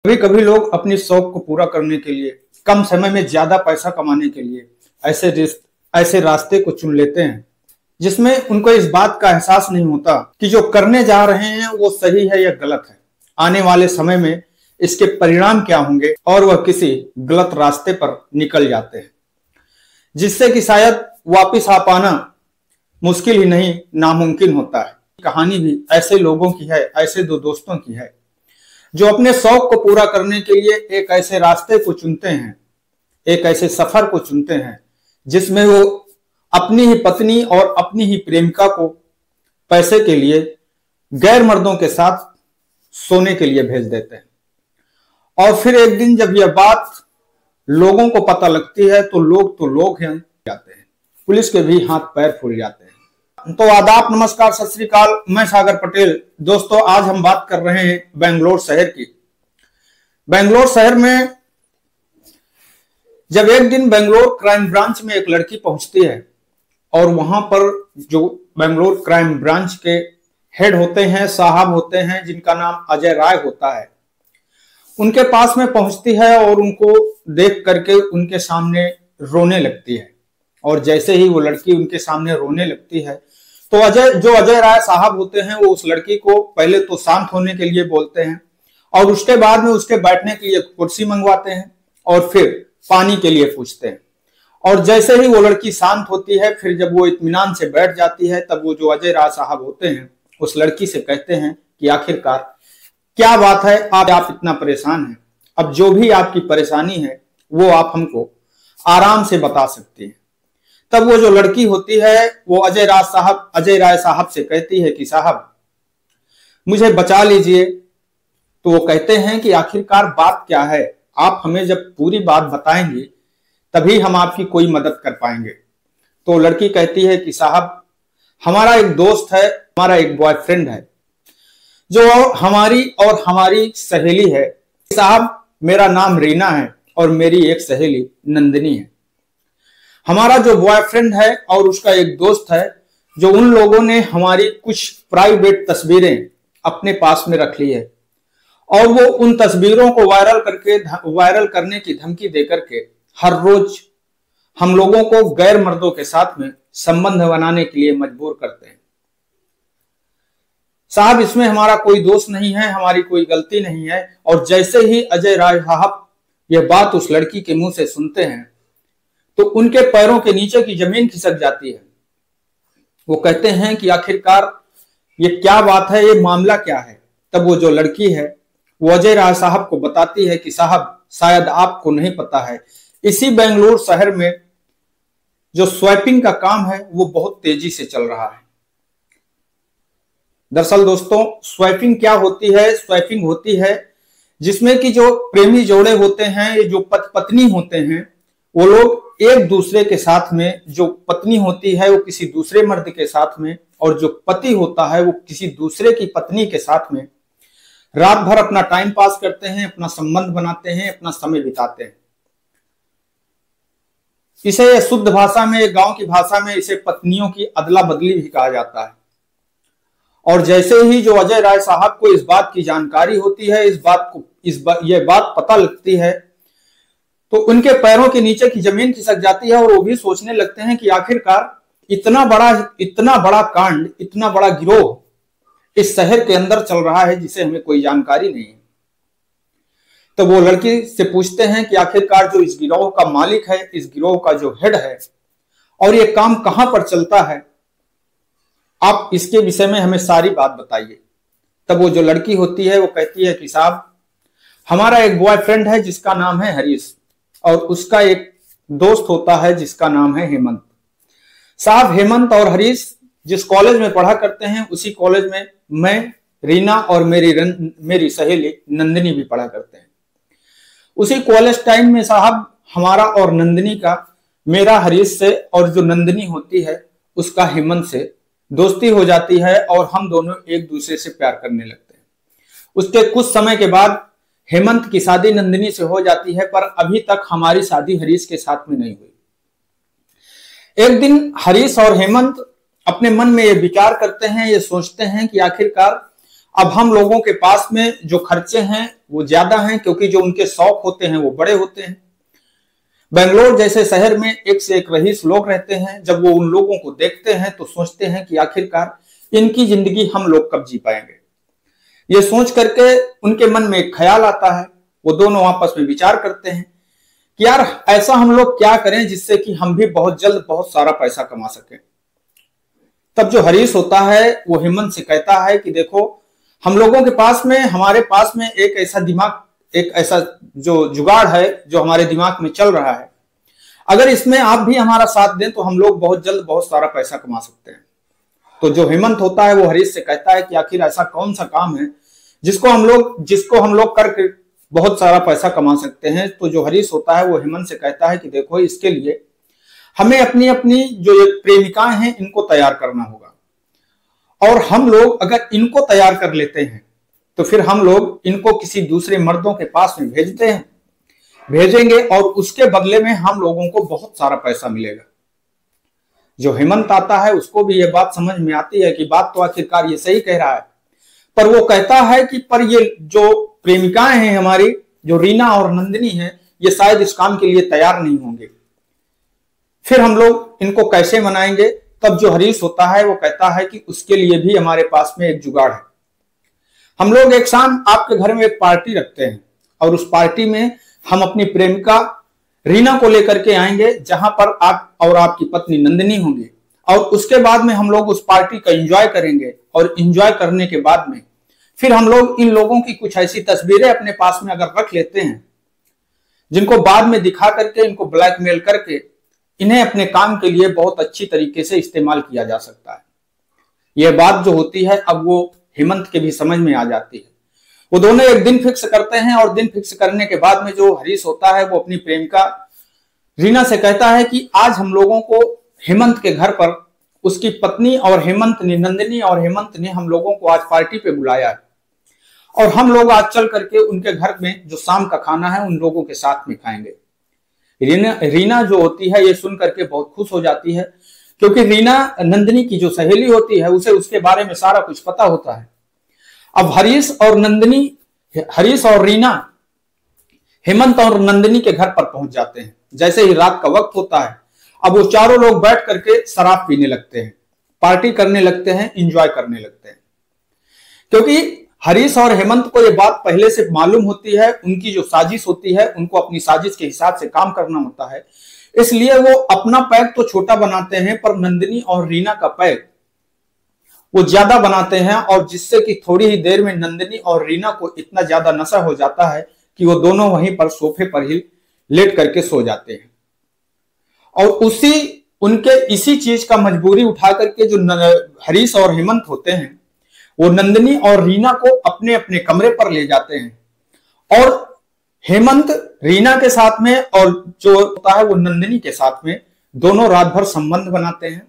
कभी कभी लोग अपनी शौक को पूरा करने के लिए, कम समय में ज्यादा पैसा कमाने के लिए ऐसे रास्ते को चुन लेते हैं जिसमें उनको इस बात का एहसास नहीं होता कि जो करने जा रहे हैं वो सही है या गलत है। आने वाले समय में इसके परिणाम क्या होंगे और वह किसी गलत रास्ते पर निकल जाते हैं, जिससे कि शायद वापिस आ पाना मुश्किल ही नहीं नामुमकिन होता है। कहानी भी ऐसे लोगों की है, ऐसे दो दोस्तों की है जो अपने शौक को पूरा करने के लिए एक ऐसे रास्ते को चुनते हैं, एक ऐसे सफर को चुनते हैं जिसमें वो अपनी ही पत्नी और अपनी ही प्रेमिका को पैसे के लिए गैर मर्दों के साथ सोने के लिए भेज देते हैं। और फिर एक दिन जब यह बात लोगों को पता लगती है तो लोग हैं जाते हैं, पुलिस के भी हाथ पैर फूल जाते हैं। तो आदाब, नमस्कार, सत श्री अकाल, मैं सागर पटेल। दोस्तों, आज हम बात कर रहे हैं बेंगलोर शहर की। बेंगलोर शहर में जब एक दिन बेंगलोर क्राइम ब्रांच में एक लड़की पहुंचती है और वहां पर जो बेंगलोर क्राइम ब्रांच के हेड होते हैं, साहब होते हैं, जिनका नाम अजय राय होता है, उनके पास में पहुंचती है और उनको देख करके उनके सामने रोने लगती है। और जैसे ही वो लड़की उनके सामने रोने लगती है तो अजय राय साहब होते हैं, वो उस लड़की को पहले तो शांत होने के लिए बोलते हैं और उसके बाद में उसके बैठने के लिए कुर्सी मंगवाते हैं और फिर पानी के लिए पूछते हैं। और जैसे ही वो लड़की शांत होती है, फिर जब वो इत्मीनान से बैठ जाती है, तब वो जो अजय राय साहब होते हैं उस लड़की से कहते हैं कि आखिरकार क्या बात है, आप इतना परेशान हैं। अब जो भी आपकी परेशानी है वो आप हमको आराम से बता सकते हैं। तब वो जो लड़की होती है वो अजय राय साहब से कहती है कि साहब मुझे बचा लीजिए। तो वो कहते हैं कि आखिरकार बात क्या है, आप हमें जब पूरी बात बताएंगे तभी हम आपकी कोई मदद कर पाएंगे। तो लड़की कहती है कि साहब हमारा एक दोस्त है, हमारा एक बॉयफ्रेंड है जो हमारी सहेली है। साहब मेरा नाम रीना है और मेरी एक सहेली नंदिनी है। हमारा जो बॉयफ्रेंड है और उसका एक दोस्त है, जो उन लोगों ने हमारी कुछ प्राइवेट तस्वीरें अपने पास में रख ली है और वो उन तस्वीरों को वायरल करने की धमकी देकर के हर रोज हम लोगों को गैर मर्दों के साथ में संबंध बनाने के लिए मजबूर करते हैं। साहब इसमें हमारा कोई दोष नहीं है, हमारी कोई गलती नहीं है। और जैसे ही अजय राय साहब यह बात उस लड़की के मुंह से सुनते हैं तो उनके पैरों के नीचे की जमीन खिसक जाती है। वो कहते हैं कि आखिरकार ये क्या बात है, ये मामला क्या है। तब वो जो लड़की है वो अजय राय साहब को बताती है कि साहब शायद आपको नहीं पता है, इसी बेंगलोर शहर में जो स्वैपिंग का काम है वो बहुत तेजी से चल रहा है। दरअसल दोस्तों, स्वैपिंग क्या होती है? स्वैपिंग होती है जिसमें कि जो प्रेमी जोड़े होते हैं, ये जो पत्नी होते हैं, वो लोग एक दूसरे के साथ में, जो पत्नी होती है वो किसी दूसरे मर्द के साथ में और जो पति होता है वो किसी दूसरे की पत्नी के साथ में रात भर अपना टाइम पास करते हैं, अपना संबंध बनाते हैं, अपना समय बिताते हैं। इसे शुद्ध भाषा में, गांव की भाषा में इसे पत्नियों की अदला बदली भी कहा जाता है। और जैसे ही जो अजय राय साहब को इस बात की जानकारी होती है, यह बात पता लगती है, तो उनके पैरों के नीचे की जमीन खिसक जाती है और वो भी सोचने लगते हैं कि आखिरकार इतना बड़ा कांड, इतना बड़ा गिरोह इस शहर के अंदर चल रहा है जिसे हमें कोई जानकारी नहीं है। तो वो लड़की से पूछते हैं कि आखिरकार जो इस गिरोह का मालिक है, इस गिरोह का जो हेड है, और ये काम कहां पर चलता है, आप इसके विषय में हमें सारी बात बताइए। तब वो जो लड़की होती है वो कहती है कि साहब हमारा एक बॉयफ्रेंड है जिसका नाम है हरीश और उसका एक दोस्त होता है जिसका नाम है हेमंत। साहब हेमंत और हरीश जिस कॉलेज में पढ़ा करते हैं उसी कॉलेज में मैं, रीना और मेरी सहेली नंदिनी भी पढ़ा करते हैं। उसी कॉलेज टाइम में साहब हमारा और नंदिनी का, मेरा हरीश से और जो नंदिनी होती है उसका हेमंत से दोस्ती हो जाती है और हम दोनों एक दूसरे से प्यार करने लगते हैं। उसके कुछ समय के बाद हेमंत की शादी नंदिनी से हो जाती है, पर अभी तक हमारी शादी हरीश के साथ में नहीं हुई। एक दिन हरीश और हेमंत अपने मन में ये विचार करते हैं, ये सोचते हैं कि आखिरकार अब हम लोगों के पास में जो खर्चे हैं वो ज्यादा हैं, क्योंकि जो उनके शौक होते हैं वो बड़े होते हैं। बेंगलोर जैसे शहर में एक से एक रईस लोग रहते हैं। जब वो उन लोगों को देखते हैं तो सोचते हैं कि आखिरकार इनकी जिंदगी हम लोग कब जी पाएंगे। ये सोच करके उनके मन में एक ख्याल आता है। वो दोनों आपस में विचार करते हैं कि यार ऐसा हम लोग क्या करें जिससे कि हम भी बहुत जल्द बहुत सारा पैसा कमा सकें। तब जो हरीश होता है वो हेमंत से कहता है कि देखो, हम लोगों के पास में, हमारे पास में एक ऐसा दिमाग, एक ऐसा जो जुगाड़ है जो हमारे दिमाग में चल रहा है, अगर इसमें आप भी हमारा साथ दें तो हम लोग बहुत जल्द बहुत सारा पैसा कमा सकते हैं। तो जो हेमंत होता है वो हरीश से कहता है कि आखिर ऐसा कौन सा काम है जिसको हम लोग करके बहुत सारा पैसा कमा सकते हैं। तो जो हरीश होता है वो हेमंत से कहता है कि देखो, इसके लिए हमें अपनी अपनी जो ये प्रेमिकाएं हैं इनको तैयार करना होगा, और हम लोग अगर इनको तैयार कर लेते हैं तो फिर हम लोग इनको किसी दूसरे मर्दों के पास में भेजेंगे और उसके बदले में हम लोगों को बहुत सारा पैसा मिलेगा। जो हेमंत आता है उसको भी ये बात समझ में आती है कि बात तो आखिरकार ये सही कह रहा है, पर वो कहता है कि पर ये जो प्रेमिकाएं हैं हमारी, जो रीना और नंदिनी हैं, ये शायद इस काम के लिए तैयार नहीं होंगे, फिर हम लोग इनको कैसे मनाएंगे। तब जो हरीश होता है वो कहता है कि उसके लिए भी हमारे पास में एक जुगाड़ है। हम लोग एक शाम आपके घर में एक पार्टी रखते हैं और उस पार्टी में हम अपनी प्रेमिका रीना को लेकर के आएंगे, जहां पर आप और आपकी पत्नी नंदिनी होंगी, और उसके बाद में हम लोग उस पार्टी का एंजॉय करेंगे, और एंजॉय करने के बाद में फिर हम लोग इन लोगों की कुछ ऐसी तस्वीरें अपने पास में अगर रख लेते हैं जिनको बाद में दिखा करके, इनको ब्लैकमेल करके इन्हें अपने काम के लिए बहुत अच्छी तरीके से इस्तेमाल किया जा सकता है। यह बात जो होती है अब वो हेमंत के भी समझ में आ जाती है। वो दोनों एक दिन फिक्स करते हैं, और दिन फिक्स करने के बाद में जो हरीश होता है वो अपनी प्रेमिका रीना से कहता है कि आज हम लोगों को हेमंत के घर पर उसकी पत्नी और नंदिनी और हेमंत ने हम लोगों को आज पार्टी पे बुलाया है, और हम लोग आज चल करके उनके घर में जो शाम का खाना है उन लोगों के साथ में खाएंगे। रीना जो होती है ये सुन करके बहुत खुश हो जाती है, क्योंकि रीना नंदिनी की जो सहेली होती है उसे उसके बारे में सारा कुछ पता होता है। अब हरीश और रीना हेमंत और नंदिनी के घर पर पहुंच जाते हैं। जैसे ही रात का वक्त होता है, अब वो चारों लोग बैठ करके शराब पीने लगते हैं, पार्टी करने लगते हैं, एंजॉय करने लगते हैं। क्योंकि हरीश और हेमंत को ये बात पहले से मालूम होती है, उनकी जो साजिश होती है उनको अपनी साजिश के हिसाब से काम करना होता है, इसलिए वो अपना पैक तो छोटा बनाते हैं, पर नंदिनी और रीना का पैक वो ज्यादा बनाते हैं, और जिससे कि थोड़ी ही देर में नंदिनी और रीना को इतना ज्यादा नशा हो जाता है कि वो दोनों वहीं पर सोफे पर ही लेट करके सो जाते हैं। और इसी चीज का मजबूरी उठा करके जो हरीश और हेमंत होते हैं वो नंदिनी और रीना को अपने अपने कमरे पर ले जाते हैं, और हेमंत रीना के साथ में और जो होता है वो नंदिनी के साथ में दोनों रात भर संबंध बनाते हैं,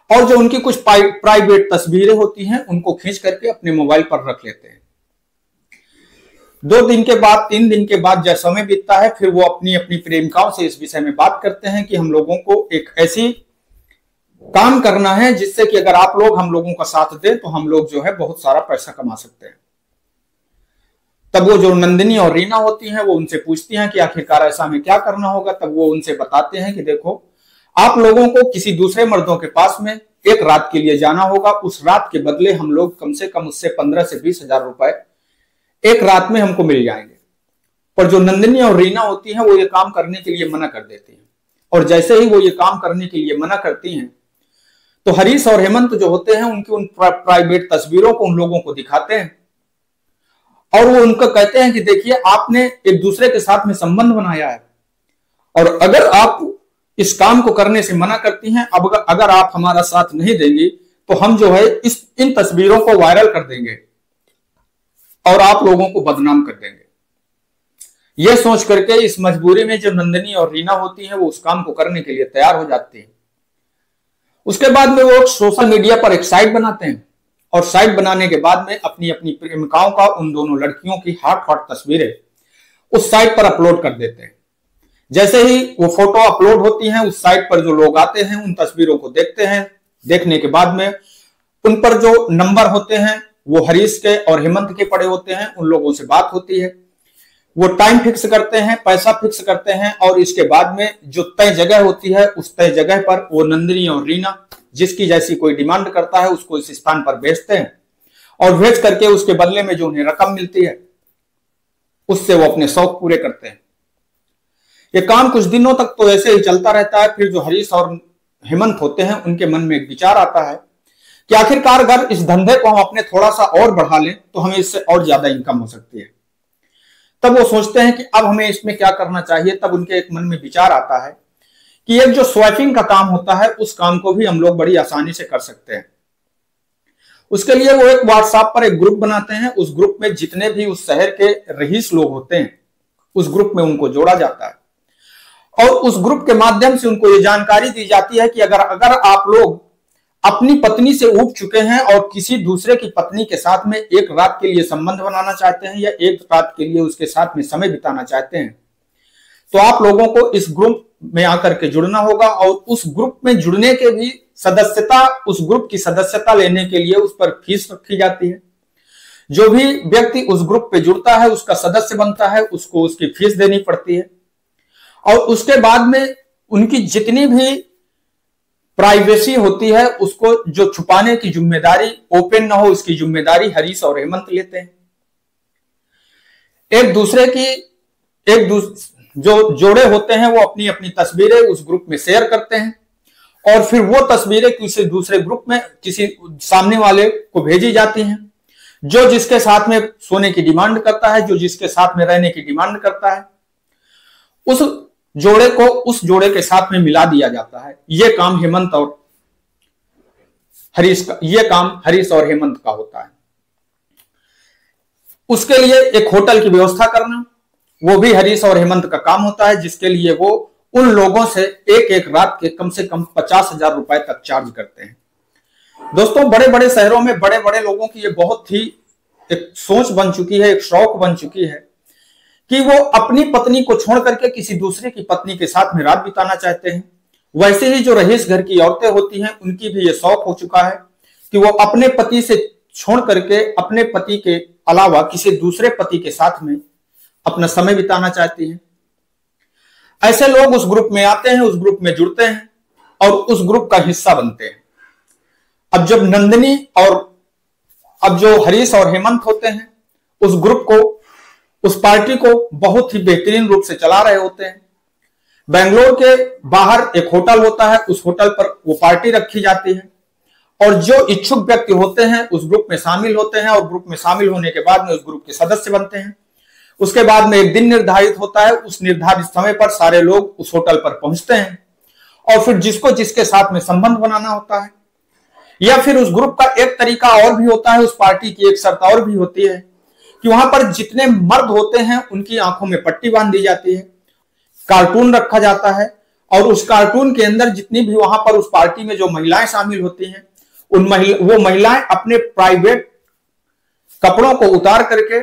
और जो उनकी कुछ प्राइवेट तस्वीरें होती हैं उनको खींच करके अपने मोबाइल पर रख लेते हैं। 2 दिन के बाद, 3 दिन के बाद जब समय बीतता है, फिर वो अपनी अपनी प्रेमिकाओं से इस विषय में बात करते हैं कि हम लोगों को एक ऐसी काम करना है जिससे कि अगर आप लोग हम लोगों का साथ दें तो हम लोग जो है बहुत सारा पैसा कमा सकते हैं। तब वो जो नंदिनी और रीना होती हैं वो उनसे पूछती हैं कि आखिरकार ऐसा हमें क्या करना होगा। तब वो उनसे बताते हैं कि देखो, आप लोगों को किसी दूसरे मर्दों के पास में एक रात के लिए जाना होगा, उस रात के बदले हम लोग कम से कम उससे 15 से 20 हजार रुपए एक रात में हमको मिल जाएंगे। पर जो नंदिनी और रीना होती हैं वो ये काम करने के लिए मना कर देती हैं, और जैसे ही वो ये काम करने के लिए मना करती हैं तो हरीश और हेमंत जो होते हैं उनकी उन प्राइवेट तस्वीरों को उन लोगों को दिखाते हैं, और वो उनको कहते हैं कि देखिए, आपने एक दूसरे के साथ में संबंध बनाया है, और अगर आप इस काम को करने से मना करती हैं, अब अगर आप हमारा साथ नहीं देंगी तो हम जो है इन तस्वीरों को वायरल कर देंगे और आप लोगों को बदनाम कर देंगे। यह सोच करके इस मजबूरी में जो नंदिनी और रीना होती हैं वो उस काम को करने के लिए तैयार हो जाती हैं। उसके बाद में वो सोशल मीडिया पर एक साइट बनाते हैं, और साइट बनाने के बाद में अपनी अपनी प्रेमिकाओं का, उन दोनों लड़कियों की हॉट तस्वीरें उस साइट पर अपलोड कर देते हैं। जैसे ही वो फोटो अपलोड होती हैं, उस साइट पर जो लोग आते हैं उन तस्वीरों को देखते हैं। देखने के बाद में उन पर जो नंबर होते हैं वो हरीश के और हेमंत के पड़े होते हैं, उन लोगों से बात होती है, वो टाइम फिक्स करते हैं, पैसा फिक्स करते हैं और इसके बाद में जो तय जगह होती है उस तय जगह पर वो नंदिनी और रीना जिसकी जैसी कोई डिमांड करता है उसको इस स्थान पर भेजते हैं और भेज करके उसके बदले में जो उन्हें रकम मिलती है उससे वो अपने शौक पूरे करते हैं। ये काम कुछ दिनों तक तो ऐसे ही चलता रहता है। फिर जो हरीश और हेमंत होते हैं उनके मन में एक विचार आता है कि आखिरकार अगर इस धंधे को हम अपने थोड़ा सा और बढ़ा लें तो हमें इससे और ज्यादा इनकम हो सकती है। तब वो सोचते हैं कि अब हमें इसमें क्या करना चाहिए। तब उनके एक मन में विचार आता है कि एक जो स्वैपिंग का काम होता है उस काम को भी हम लोग बड़ी आसानी से कर सकते हैं। उसके लिए वो एक व्हाट्सएप पर एक ग्रुप बनाते हैं। उस ग्रुप में जितने भी उस शहर के रईस लोग होते हैं उस ग्रुप में उनको जोड़ा जाता है और उस ग्रुप के माध्यम से उनको ये जानकारी दी जाती है कि अगर आप लोग अपनी पत्नी से ऊब चुके हैं और किसी दूसरे की पत्नी के साथ में एक रात के लिए संबंध बनाना चाहते हैं या एक रात के लिए उसके साथ में समय बिताना चाहते हैं तो आप लोगों को इस ग्रुप में आकर के जुड़ना होगा और उस ग्रुप में जुड़ने के भी उस ग्रुप की सदस्यता लेने के लिए उस पर फीस रखी जाती है। जो भी व्यक्ति उस ग्रुप पे जुड़ता है उसका सदस्य बनता है उसको उसकी फीस देनी पड़ती है और उसके बाद में उनकी जितनी भी प्राइवेसी होती है उसको जो छुपाने की जिम्मेदारी, ओपन ना हो इसकी जिम्मेदारी हरीश और हेमंत लेते हैं। जो जोड़े होते हैं वो अपनी अपनी तस्वीरें उस ग्रुप में शेयर करते हैं और फिर वो तस्वीरें किसी दूसरे ग्रुप में किसी सामने वाले को भेजी जाती हैं। जो जिसके साथ में सोने की डिमांड करता है, जो जिसके साथ में रहने की डिमांड करता है, उस जोड़े को उस जोड़े के साथ में मिला दिया जाता है। यह काम हेमंत और हरीश और हेमंत का होता है। उसके लिए एक होटल की व्यवस्था करना वो भी हरीश और हेमंत का काम होता है, जिसके लिए वो उन लोगों से एक एक रात के कम से कम 50,000 रुपए तक चार्ज करते हैं। दोस्तों, बड़े बड़े शहरों में बड़े बड़े लोगों की ये बहुत ही एक सोच बन चुकी है, एक शौक बन चुकी है कि वो अपनी पत्नी को छोड़ करके किसी दूसरे की पत्नी के साथ में रात बिताना चाहते हैं। वैसे ही जो रईस घर की औरतें होती हैं उनकी भी ये शौक हो चुका है कि वो अपने पति से छोड़ करके अपने पति के अलावा किसी दूसरे पति के साथ में अपना समय बिताना चाहती हैं। ऐसे लोग उस ग्रुप में आते हैं, उस ग्रुप में जुड़ते हैं और उस ग्रुप का हिस्सा बनते हैं। अब जब नंदिनी और अब जो हरीश और हेमंत होते हैं उस ग्रुप को, उस पार्टी को बहुत ही बेहतरीन रूप से चला रहे होते हैं। बेंगलोर के बाहर एक होटल होता है, उस होटल पर वो पार्टी रखी जाती है और जो इच्छुक व्यक्ति होते हैं उस ग्रुप में शामिल होते हैं और ग्रुप में शामिल होने के बाद में उस ग्रुप के सदस्य बनते हैं। उसके बाद में एक दिन निर्धारित होता है, उस निर्धारित समय पर सारे लोग उस होटल पर पहुंचते हैं और फिर जिसको जिसके साथ में संबंध बनाना होता है या फिर उस ग्रुप का एक तरीका और भी होता है, उस पार्टी की एक शर्त और भी होती है कि वहां पर जितने मर्द होते हैं उनकी आंखों में पट्टी बांध दी जाती है, कार्टून रखा जाता है और उस कार्टून के अंदर जितनी भी वहां पर उस पार्टी में जो महिलाएं शामिल होती हैं वो महिलाएं अपने प्राइवेट कपड़ों को उतार करके,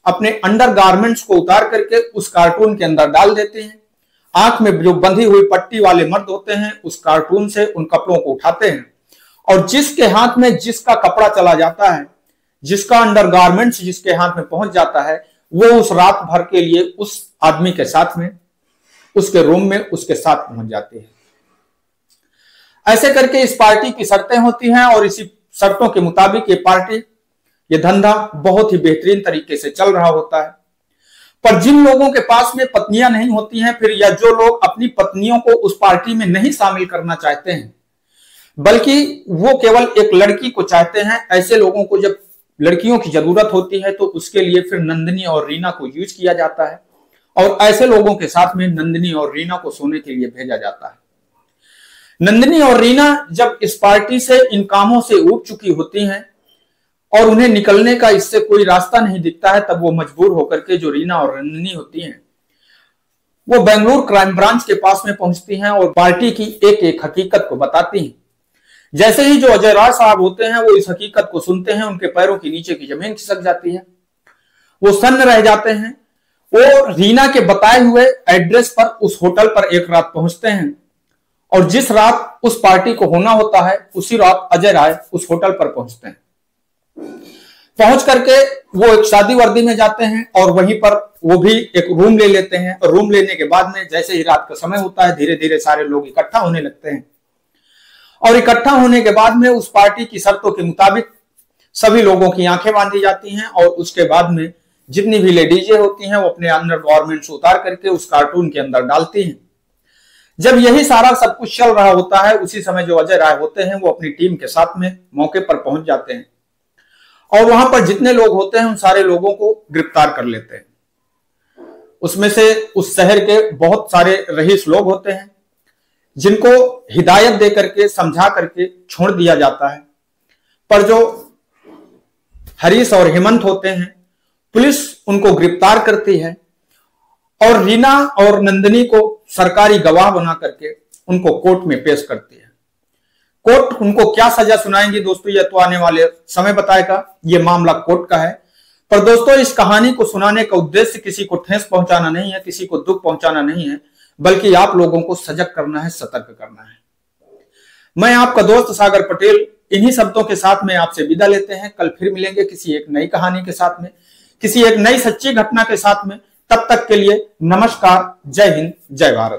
अपने अंडर गारमेंट्स को उतार करके उस कार्टून के अंदर डाल देते हैं। आंख में जो बंधी हुई पट्टी वाले मर्द होते हैं उस कार्टून से उन कपड़ों को उठाते हैं और जिसके हाथ में जिसका कपड़ा चला जाता है, जिसका अंडर गारमेंट्स जिसके हाथ में पहुंच जाता है, वो उस रात भर के लिए उस आदमी के साथ में उसके रूम में उसके साथ पहुंच जाते हैं। ऐसे करके इस पार्टी की शर्तें होती हैं और इसी शर्तों के मुताबिक ये पार्टी, ये धंधा बहुत ही बेहतरीन तरीके से चल रहा होता है। पर जिन लोगों के पास में पत्नियां नहीं होती हैं फिर, या जो लोग अपनी पत्नियों को उस पार्टी में नहीं शामिल करना चाहते हैं बल्कि वो केवल एक लड़की को चाहते हैं, ऐसे लोगों को जब लड़कियों की जरूरत होती है तो उसके लिए फिर नंदिनी और रीना को यूज किया जाता है और ऐसे लोगों के साथ में नंदिनी और रीना को सोने के लिए भेजा जाता है। नंदिनी और रीना जब इस पार्टी से, इन कामों से ऊब चुकी होती हैं और उन्हें निकलने का इससे कोई रास्ता नहीं दिखता है, तब वो मजबूर होकर के, जो रीना और नंदिनी होती हैं, वो बेंगलुरु क्राइम ब्रांच के पास में पहुंचती हैं और पार्टी की एक एक हकीकत को बताती हैं। जैसे ही जो अजय राय साहब होते हैं वो इस हकीकत को सुनते हैं, उनके पैरों के नीचे की जमीन खिसक जाती है, वो सन्न रह जाते हैं। वो रीना के बताए हुए एड्रेस पर उस होटल पर एक रात पहुंचते हैं और जिस रात उस पार्टी को होना होता है उसी रात अजय राय उस होटल पर पहुंचते हैं। पहुंच करके वो एक शादी वर्दी में जाते हैं और वहीं पर वो भी एक रूम ले लेते हैं। और रूम लेने के बाद में जैसे ही रात का समय होता है, धीरे धीरे सारे लोग इकट्ठा होने लगते हैं। और इकट्ठा होने के बाद में उस पार्टी की शर्तों के मुताबिक सभी लोगों की आंखें बांधी जाती हैं और उसके बाद में जितनी भी लेडीजें होती हैं वो अपने अंडर गारमेंट्स उतार करके उस कार्टून के अंदर डालती हैं। जब यही सारा सब कुछ चल रहा होता है, उसी समय जो अजय राय होते हैं वो अपनी टीम के साथ में मौके पर पहुंच जाते हैं और वहां पर जितने लोग होते हैं उन सारे लोगों को गिरफ्तार कर लेते हैं। उसमें से उस शहर के बहुत सारे रईस लोग होते हैं जिनको हिदायत दे करके समझा करके छोड़ दिया जाता है। पर जो हरीश और हेमंत होते हैं, पुलिस उनको गिरफ्तार करती है और रीना और नंदिनी को सरकारी गवाह बना करके उनको कोर्ट में पेश करती है। कोर्ट उनको क्या सजा सुनाएंगी दोस्तों, यह तो आने वाले समय बताएगा। यह मामला कोर्ट का है। पर दोस्तों, इस कहानी को सुनाने का उद्देश्य किसी को ठेस पहुंचाना नहीं है, किसी को दुख पहुंचाना नहीं है, बल्कि आप लोगों को सजग करना है, सतर्क करना है। मैं आपका दोस्त सागर पटेल इन्हीं शब्दों के साथ में आपसे विदा लेते हैं। कल फिर मिलेंगे किसी एक नई कहानी के साथ में, किसी एक नई सच्ची घटना के साथ में। तब तक के लिए नमस्कार, जय हिंद, जय भारत।